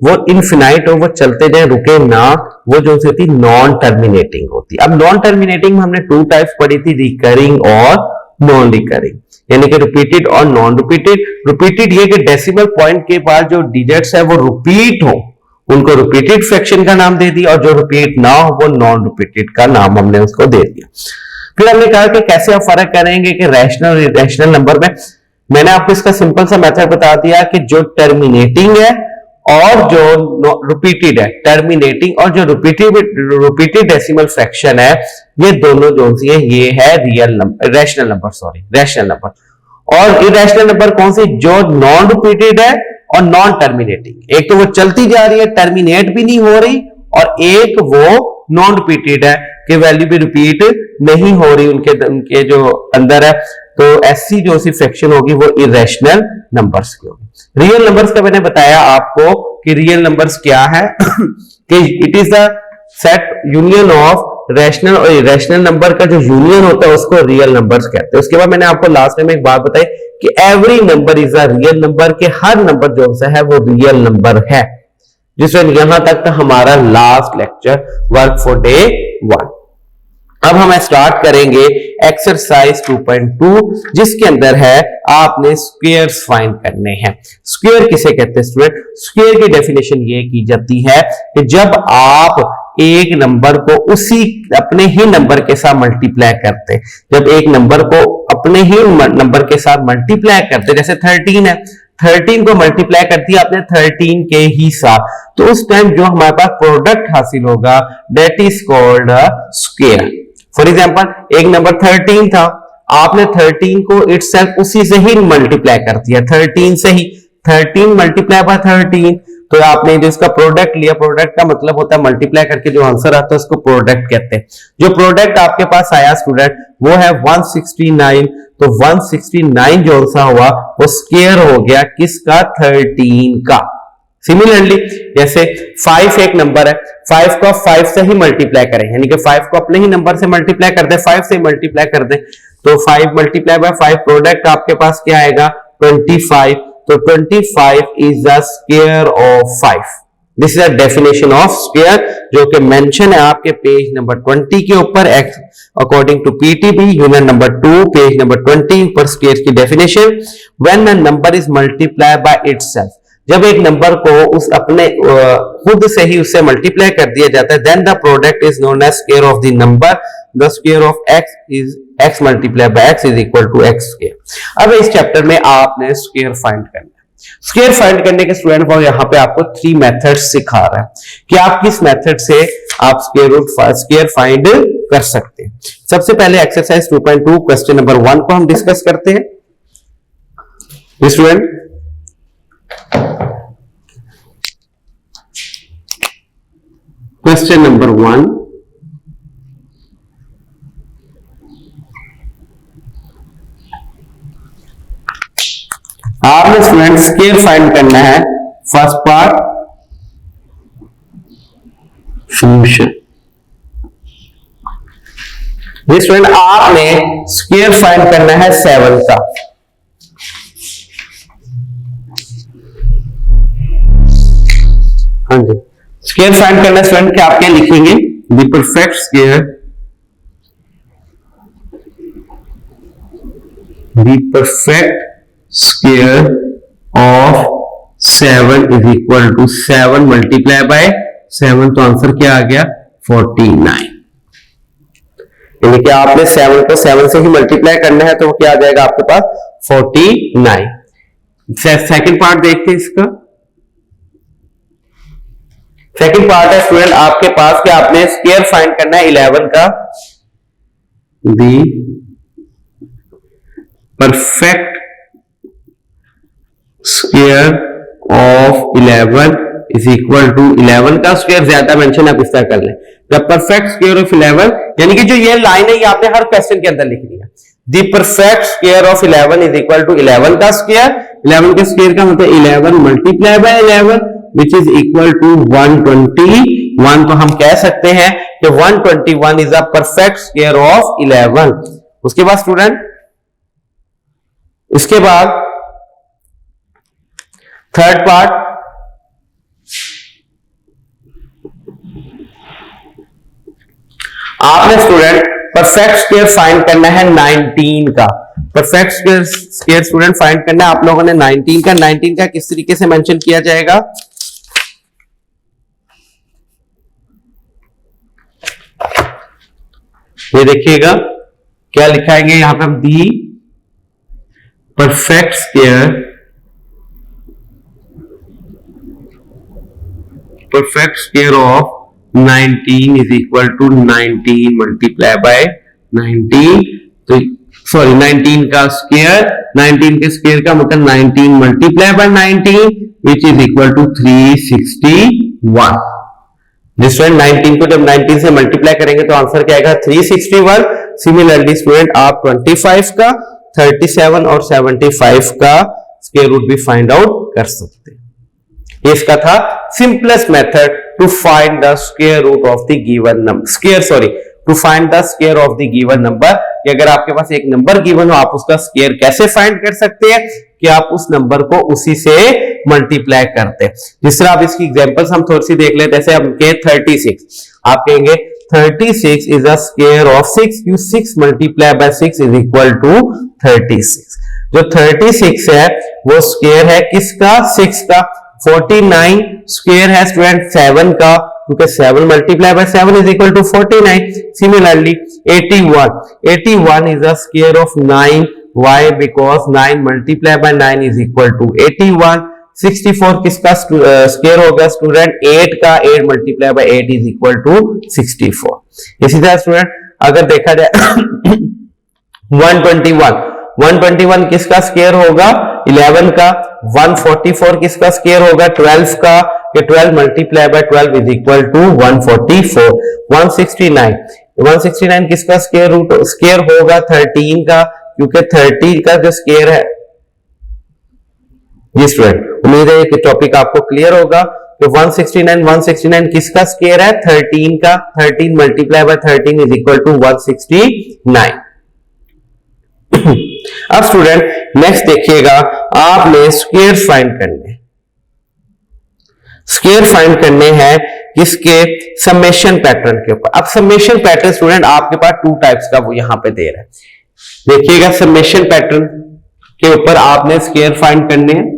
[SPEAKER 2] वो इनफिनाइट हो, वो चलते जाए रुके ना, वो जो होती है नॉन टर्मिनेटिंग होती है। अब नॉन टर्मिनेटिंग में हमने 2 टाइप्स पढ़ी थी, रिकरिंग और नॉन रिकरिंग, यानी कि रिपीटेड और नॉन रिपीटेड। रिपीटेड ये कि डेसिमल पॉइंट के बाद जो डिजिट्स है वो रिपीट हो, उनको रिपीटेड फ्रैक्शन का नाम दे दिया, और जो रिपीट ना हो वो नॉन रिपीटेड का नाम हमने उसको दे दिया। फिर हमने कहा कि कैसे आप फर्क करेंगे कि रैशनल और इरेशनल नंबर में। मैंने आपको इसका सिंपल सा मेथड बता दिया कि जो टर्मिनेटिंग है और जो रिपीटेड है, टर्मिनेटिंग और जो रिपीटेड डेसिमल फ्रैक्शन है, ये दोनों जो सी है ये है रियल नंबर, रैशनल नंबर। और इरेशनल नंबर कौन सी? जो नॉन रिपीटेड है और नॉन टर्मिनेटिंग। एक तो वो चलती जा रही है, टर्मिनेट भी नहीं हो रही, और एक वो नॉन रिपीटेड है कि वैल्यू भी रिपीट नहीं हो रही उनके जो अंदर है। तो ऐसी जो सी फ्रैक्शन होगी वो इरेशनल नंबर्स की होगी। रियल नंबर्स का मैंने बताया आपको कि रियल नंबर्स क्या है कि it is the set union of rational और इरेशनल नंबर का जो यूनियन होता है उसको रियल नंबर्स कहते हैं। उसके बाद मैंने आपको लास्ट में एक बात बताई कि every number is a real number, के हर नंबर जो सा है वो रियल नंबर है। जिसमें यहां तक था हमारा last lecture work for day 1। अब हम स्टार्ट करेंगे एक्सरसाइज 2.2 जिसके अंदर है आपने स्क्वायर्स फाइंड करने हैं। स्क्वायर किसे कहते हैं स्टूडेंट? स्क्वायर की डेफिनेशन ये की जाती है कि जब आप एक नंबर को उसी अपने ही नंबर के साथ मल्टीप्लाई करते, जब एक नंबर को अपने ही नंबर के साथ मल्टीप्लाई करते, जैसे 13 है, 13 को मल्टीप्लाई कर दिया आपने 13 के ही साथ, तो उस टाइम जो हमारे पास प्रोडक्ट हासिल होगा that is called a square. For example एक नंबर 13 था, आपने 13 को इटसेल्फ उसी से ही मल्टीप्लाई कर दिया, 13 से ही, 13 मल्टीप्लाई बाय 13, तो आपने जो इसका प्रोडक्ट लिया, प्रोडक्ट का मतलब होता है मल्टीप्लाई करके जो आंसर आता है उसको प्रोडक्ट कहते हैं। जो प्रोडक्ट आपके पास आया स्टूडेंट वो है 169, तो 169 जो सा हुआ वो स्क्वायर हो गया किसका? 13 का। सिमिलरली जैसे 5 एक नंबर है, 5 को 5 से ही मल्टीप्लाई करें, यानी कि 5 को अपने ही नंबर से मल्टीप्लाई कर दे, 5 से मल्टीप्लाई कर दे, तो 5 मल्टीप्लाई बाय 5 प्रोडक्ट आपके पास क्या आएगा? 25। तो 25 is the square of 5। This is a definition of square जो कि मेंशन है आपके पेज नंबर 20 के ऊपर according to PTB unit number 2 page number 20 पर स्क्वायर की definition. When a number is multiply by itself, जब एक नंबर को उस अपने खुद से ही उससे मल्टीप्लाई कर दिया जाता है, then the product is known as square of the number. The square of x is x multiply by x is equal to x square. अब इस चैप्टर में आपने स्क्वायर फाइंड करना है। स्क्वायर फाइंड करने के स्टूडेंट वो यहाँ पे आपको 3 मेथड सिखा रहा है कि आप किस मेथड से आप स्क्वायर फाइंड कर सकते हैं। सबसे पहले एक्सरसाइज 2.2 क्वेश्चन नंबर 1 को हम डिस्कस करते हैं स्टूडेंट। क्वेश्चन नंबर 1, आपने स्टूडेंट स्क्वायर फाइंड करना है। First part solution. स्टूडेंट आपने स्क्वायर फाइंड करना है 7 का। हाँ जी, स्क्वायर फाइंड करना है स्टूडेंट, क्या आप क्या लिखेंगे? The perfect square, the perfect square of 7 is equal to 7 multiply by 7, तो आंसर क्या आ गया? 49। यानी कि आपने 7 को 7 से ही मल्टीप्लाई करना है, तो क्या आ जाएगा आपके पास? 49। सेकंड पार्ट देखते हैं इसका। सेकंड पार्ट है स्टूडेंट आपके पास कि आपने स्क्वायर फाइंड करना है 11 का। The perfect square of 11 is equal to 11 का स्क्वायर ज्यादा मेंशन आप इस तरह कर लें। द परफेक्ट स्क्वायर ऑफ 11, यानी कि जो ये लाइन है ये आपने हर क्वेश्चन के अंदर लिखनी है। The perfect square of 11 is equal to 11 का स्क्वायर। 11 के स्क्वायर का मतलब 11 multiply by 11 which is equal to 121। तो हम कह सकते हैं कि 121 is a perfect square of 11। उसके बाद स्टूडेंट, इसके बाद थर्ड पार्ट, आपने स्टूडेंट परफेक्ट स्क्वायर फाइंड करना है 19 का। परफेक्ट स्क्वायर स्टूडेंट फाइंड करना है आप लोगों ने 19 का। 19 का किस तरीके से मेंशन किया जाएगा? ये देखिएगा क्या लिखाएंगे यहां पे हम। दी perfect square of 19 is equal to 19 multiply by 19, तो सॉरी 19 का स्क्वायर, 19 के स्क्वायर का मतलब 19 multiply by 19 which is equal to 361। जिसमें 19 को जब 19 से मल्टीप्लाई करेंगे तो आंसर क्या आएगा 361। सिमिलरली स्टूडेंट आप 25 का, 37 और 75 का स्क्वायर रूट भी फाइंड आउट कर सकते हैं। ये इसका था simplest method to find the square root of the given number, to find the square of the given number. कि अगर आपके पास एक नंबर गिवन हो, आप उसका स्क्वायर कैसे फाइंड कर सकते हैं कि आप उस नंबर को उसी से मल्टीप्लाई करते हैं। जिस तरह आप इसकी एग्जांपल्स हम थोड़ी सी देख लेते हैं। जैसे हम कहे 36, आप कहेंगे 36 is a square of 6, you 6 multiply by 6 is equal to 36। जो 36 है वो स्क्वायर है किसका, 6 का। 49 स्क्वायर है स्टूडेंट 7 का, क्योंकि 7 multiply by 7 is equal to 49। Similarly 81 is a square of 9, why? Because 9 multiply by 9 is equal to 81। 64 किसका स्क्वायर होगा स्टूडेंट, 8 का, 8 multiply by 8 is equal to 64। इसी तरह स्टूडेंट अगर देखा जाए 121 किसका स्क्वायर होगा, 11 का। 144 किसका स्क्वायर होगा, 12 का, कि 12 multiply by 12 is equal to 144। 169 किसका स्क्वायर होगा, 13 का, क्योंकि 30 का जो स्क्वायर है। जी स्टूडेंट उम्मीद है कि टॉपिक आपको क्लियर होगा। तो 169 किसका स्क्वायर है, 13 का। 13 multiply by 13 is equal to 169। अब स्टूडेंट नेक्स्ट देखिएगा, आपने स्क्वायर फाइंड करने हैं किसके, समेशन पैटर्न के ऊपर। अब समेशन पैटर्न स्टूडेंट आपके पास 2 टाइप्स का वो यहां पे दे रहा है। देखिएगा समेशन पैटर्न के ऊपर आपने स्क्वायर फाइंड करने हैं।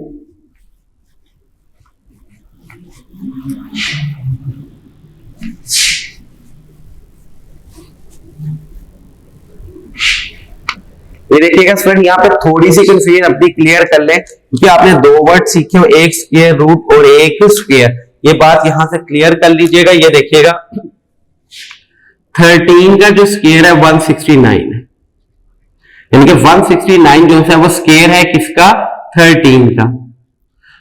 [SPEAKER 2] ये देखिएगा स्टूडेंट यहाँ पे थोड़ी सी कंफ्यूजन अपनी क्लियर कर लें, क्योंकि आपने 2 वर्ड सीखे हो, एक स्क्वायर रूट और एक स्क्वायर। ये बात यहां से क्लियर कर लीजिएगा। ये देखिएगा 13 का जो स्क्वायर है 169 है, यानी कि 169 जो है वो स्क्वायर है किसका, 13 का।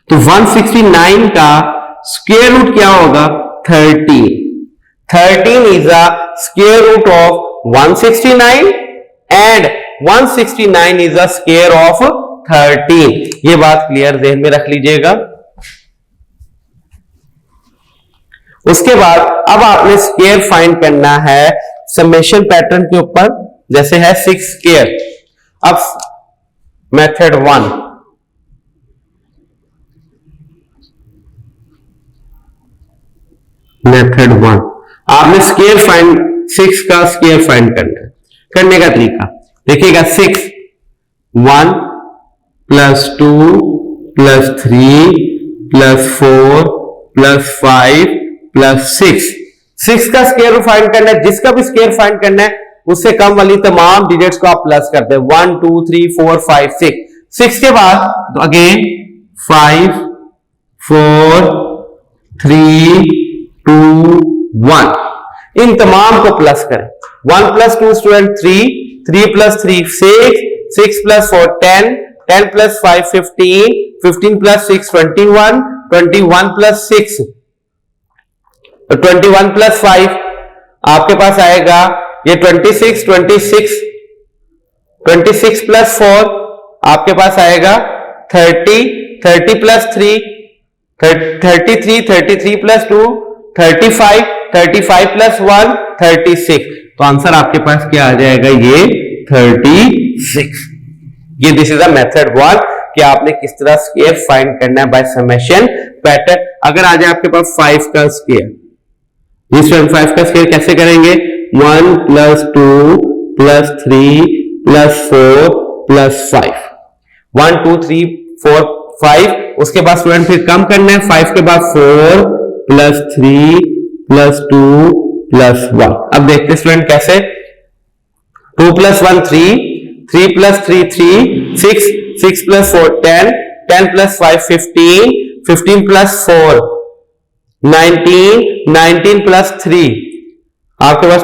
[SPEAKER 2] तो 169 का स्क्वायर रूट क्या होगा, 13। 13 is a square root of 169 and 169 is a square of 13। ये बात क्लियर ध्यान में रख लीजिएगा। उसके बाद अब आपने स्क्वायर फाइंड करना है समेशन पैटर्न के ऊपर, जैसे है 6 स्क्वायर। अब मेथड 1, आपने स्क्वायर फाइंड 6 का स्क्वायर फाइंड करना है। करने का तरीका देखिएगा, 6 1 plus 2 plus 3 plus 4 plus 5 plus 6 का स्क्वायर फाइंड करना है। जिसका भी स्क्वायर फाइंड करना है उससे कम वाली तमाम डिजिट्स को आप प्लस करते हैं, 1 2 3 4 5 6। 6 के बाद तो अगेन 5 4 3 2 1, इन तमाम को प्लस करें। 1 plus 2 student 3, 3 plus 3 6, 6 plus 4 10, 10 plus 5 15, 15 plus 6 21, 21 plus 6 तो 21 प्लस 5 आपके पास आएगा ये 26, 26 प्लस 4 आपके पास आएगा 30, 30 प्लस 3 33, 33 प्लस 2 35, 35 प्लस 1 36। तो आंसर आपके पास क्या आ जाएगा, ये 36। ये दिस इज द मेथड 1 कि आपने किस तरह स्क्वायर फाइंड करना है बाय समेशन पैटर्न। अगर आ जाए आपके पास 5 का स्क्वायर, इस 5 का स्क्वायर कैसे करेंगे, 1 प्लस 2 प्लस 3 प्लस 4 प्लस 5, 1 2 3 4 5। उसके बाद स्टूडेंट फिर कम करना है, 5 के बाद 4 प्लस 3 प्लस 2 प्लस 1। अब देखते हैं स्टूडेंट कैसे, 2 plus 1 3, 3 plus 3 3 6, 6 plus 4 10, 10 plus 5 15, 15 plus 4 19, 19 plus 3 आपके पास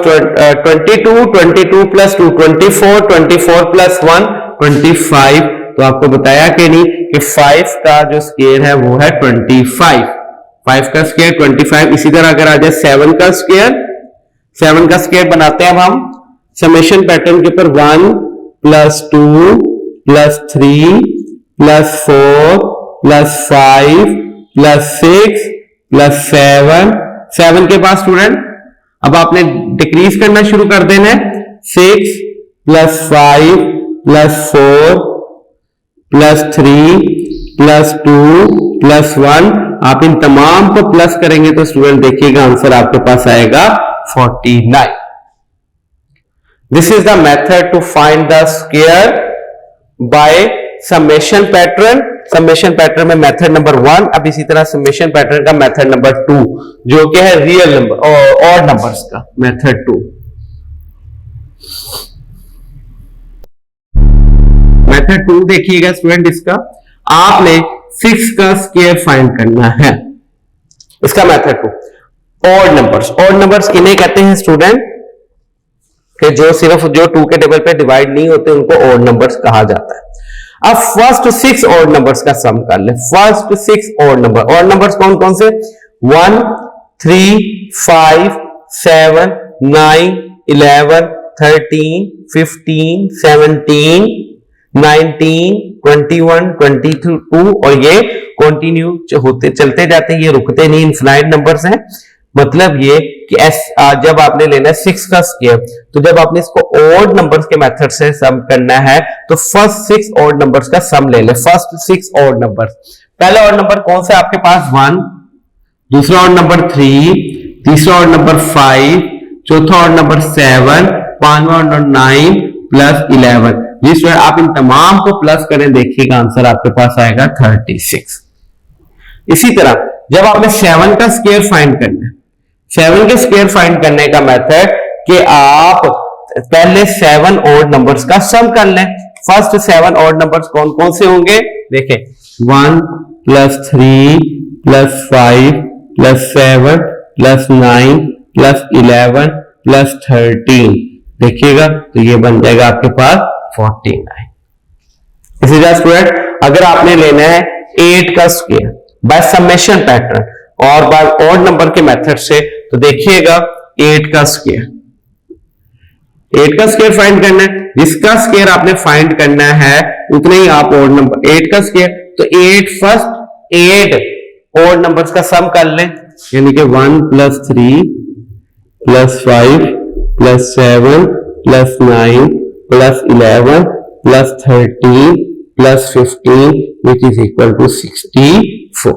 [SPEAKER 2] 22, 22 प्लस 2 24, 24 प्लस 1 25। तो आपको बताया कि नहीं कि 5 का जो स्क्वायर है वो है 25, 5 का स्क्वायर 25। इसी तरह अगर आ जाए 7 का स्क्वायर, 7 का स्क्वायर बनाते हैं अब हम समेशन पैटर्न के ऊपर 1 plus 2 plus 3 plus 4 plus 5 plus 6 plus 7, 7 के बाद स्टूडेंट अब आपने डिक्रीज करना शुरू कर देना है। 6 plus 5 plus 4 plus 3 plus 2 plus 1, आप इन तमाम को प्लस करेंगे तो स्टूडेंट देखिएगा आंसर आपके पास आएगा 49। This is the method to find the square by summation pattern. Summation pattern में मेथड नंबर 1, अब इसी तरह समेशन पैटर्न का मेथड नंबर 2 जो कि है रियल नंबर और ऑड नंबर्स का मेथड 2। मेथड 2 देखिएगा स्टूडेंट, इसका आपने 6 का स्क्वायर फाइंड करना है। इसका method 2 odd numbers. Odd numbers किन्हें कहते हैं स्टूडेंट कि जो सिर्फ जो 2 के टेबल पे डिवाइड नहीं होते उनको ऑड नंबर्स कहा जाता है। अब फर्स्ट 6 ऑड नंबर्स का सम कर ले। First 6 odd number, odd numbers कौन कौन से? 1 3 5 7 9 11 13 15 17 19 21 22 और ये कंटिन्यू होते चलते जाते हैं, ये रुकते नहीं, इनफिनाइट नंबर्स हैं। मतलब ये कि जब आपने लेना है 6 का स्क्वायर, तो जब आपने इसको ऑड नंबर्स के मेथड से सम करना है तो फर्स्ट 6 ऑड नंबर्स का सम ले ले। फर्स्ट 6 ऑड नंबर्स, पहला ऑड नंबर कौन सा आपके पास? 1, दूसरा ऑड नंबर 3, तीसरा ऑड नंबर 5, चौथा ऑड नंबर 7, पांचवा ऑड नंबर 9 प्लस 11। जिस पर आप इन तमाम को प्लस करें देखिएगा आंसर आपके पास आएगा 36। इसी तरह जब आपने 7 का स्क्वायर फाइंड करना है, 7 के स्क्वायर फाइंड करने का मेथड कि आप पहले 7 ऑड नंबर्स का सम कर लें। फर्स्ट 7 ऑड नंबर्स कौन कौन से होंगे देखें, 1 plus 3 plus 5 plus 7 plus 9 plus 11 plus 13, देखिएगा तो ये बन जाएगा आपके पास 49। इसी तरह स्टूडेंट अगर आपने लेना है 8 का स्क्वायर बाय समेशन पैटर्न और बाय ऑड नंबर के मेथड से, तो देखिएगा 8 का स्क्वायर, 8 का स्क्वायर फाइंड करना है। जिसका स्क्वायर आपने फाइंड करना है उतने ही आप ऑड नंबर 8 का स्क्वायर, तो 8 फर्स्ट 8 ऑड नंबर्स का सम कर लें, यानी कि 1 plus 3 plus 5 plus 7 plus 9 plus 11 plus 13 plus 15 which is equal to 64.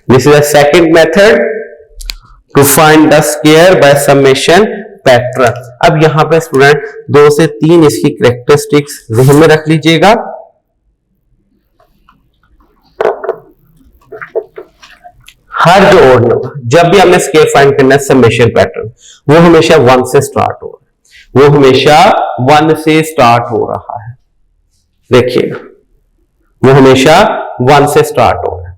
[SPEAKER 2] This is the second method to find the square by summation pattern. अब यहां पे स्टूडेंट 2 से 3 इसकी कैरेक्टरिस्टिक्स ध्यान में रख लीजिएगा। हर जो ऑड नंबर जब भी हमने स्क्वायर फाइंड करना है समेशन पैटर्न, वो हमेशा 1 से स्टार्ट हो रहा है, वो हमेशा 1 से स्टार्ट हो रहा है। देखिएगा वो हमेशा 1 से स्टार्ट हो रहा है।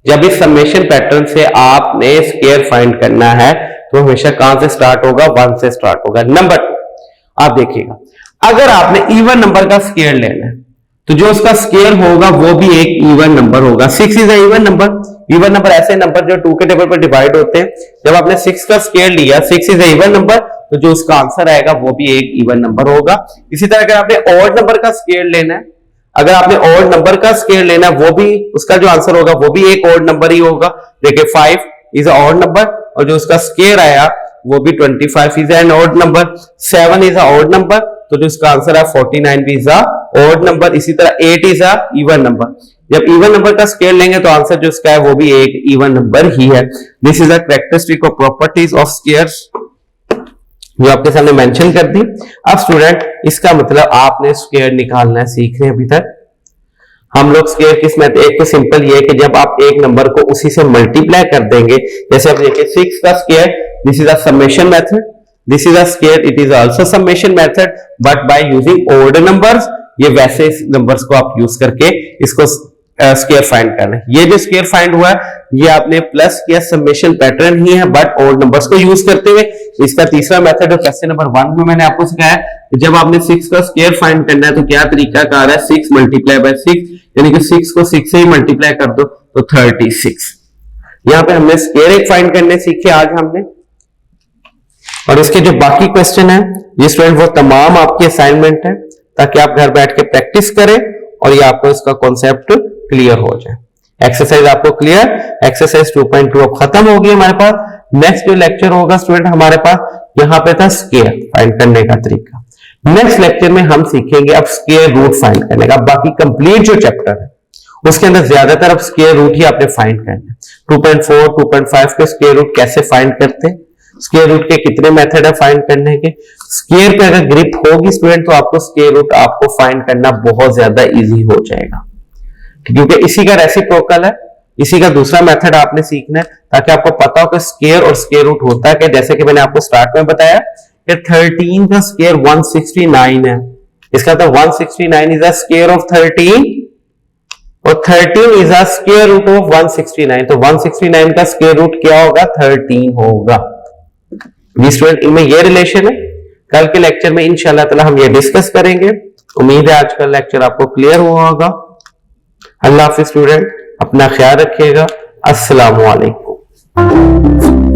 [SPEAKER 2] जब इस समेशन पैटर्न से आपने स्क्वायर फाइंड करना है तो हमेशा कहां से स्टार्ट होगा? 1 से स्टार्ट होगा। नंबर 2 आप देखिएगा, अगर आपने इवन नंबर का स्क्वायर लेना है तो जो उसका स्क्वायर होगा वो भी एक इवन नंबर होगा। 6 is even number. Even number ऐसे नंबर जो 2 के टेबल पर डिवाइड होते हैं। जब आपने 6 का स्क्वायर लिया, 6 इज इवन नंबर, तो जो उसका आंसर आएगा वो भी एक इवन नंबर होगा। इसी तरह अगर आपने ऑड नंबर का स्क्वायर लेना है, अगर आपने ऑड नंबर का स्क्वायर लेना है, वो भी उसका जो आंसर होगा वो भी एक ऑड नंबर ही होगा। देखिए 5 इज ऑड नंबर और जो उसका स्क्वायर आया वो भी 25 is an odd number. 7 is odd number, तो जो इसका आंसर है 49 भी इज ऑड नंबर। इसी तरह 8 इज इवन नंबर। जब इवन नंबर का स्क्वायर लेंगे तो आंसर जो इसका है वो भी एक इवन नंबर ही है। This is the characteristic of properties of squares जो आपके सामने मेंशन कर दी। अब स्टूडेंट इसका मतलब आपने स्क्वायर निकालना सीख रहे हैं। अभी तक हम लोग स्क्वायर किस में, एक तो सिंपल ये है कि जब आप एक नंबर को उसी से मल्टीप्लाई कर देंगे, जैसे आप देखिए 6 का square, this is a summation method, this is a square, it is also summation method, but by using odd numbers ये वैसे नंबर्स को आप यूज करके इसको स्क्वायर फाइंड करना है। ये जो स्क्वायर फाइंड हुआ है ये आपने प्लस किया, समेशन पैटर्न ही है बट ओड नंबर्स को यूज करते हुए। इसका तीसरा मेथड है क्वेश्चन नंबर 1 में मैंने आपको सिखाया कि जब आपने 6 का स्क्वायर फाइंड करना है तो क्या तरीका कार है, 6 मल्टीप्लाई बाय 6, यानी कि 6 को 6 से ही मल्टीप्लाई कर दो तो 36। यहां पे हमने स्क्वायर एक फाइंड करने सीखे आज हमने, और इसके जो बाकी क्वेश्चन है ये स्टूडेंट वो तमाम आपकी असाइनमेंट है ताकि आप घर बैठ के प्रैक्टिस करें और ये आपको इसका कॉन्सेप्ट क्लियर हो जाए। एक्सरसाइज आपको क्लियर, एक्सरसाइज 2.2 अब खत्म होगी हमारे पास। नेक्स्ट जो लेक्चर होगा स्टूडेंट हमारे पास यहाँ पे था स्क्वायर फाइंड करने का तरीका। नेक्स्ट लेक्चर में हम सीखेंगे अब स्क्वायर रूट फाइंड करने का। बाकी कंप्लीट जो चैप्टर है उसके अंदर ज्यादातर अब स्क्वायर रूट ही आपने फाइंड करना है। 2.4 2.5 के स्क्वायर रूट कैसे फाइंड करते हैं, स्क्वायर रूट के कितने मेथड है फाइंड करने के, स्क्वायर पे अगर ग्रिप होगी स्टूडेंट तो आपको स्क्वायर रूट आपको फाइंड करना बहुत ज्यादा इजी हो जाएगा, क्योंकि इसी का रेसिप्रोकल है, इसी का दूसरा मेथड आपने सीखना है ताकि आपको पता हो कि स्क्वायर और स्क्वायर रूट होता है कि जैसे कि मैंने आपको स्टार्ट में बताया कि 13 का स्क्वायर 169 है, इसका मतलब 169 इज अ स्क्वायर ऑफ 13 और 13 is a square root of 169, तो 169 का स्क्वायर रूट क्या होगा, 13 होगा। स्टूडेंट इनमें ये रिलेशन है। कल के लेक्चर में इंशाल्लाह ताला हम ये डिस्कस करेंगे। उम्मीद है आज का लेक्चर आपको क्लियर हुआ होगा। अल्लाह हाफिज स्टूडेंट, अपना ख्याल रखिएगा। अस्सलामु अलैकुम।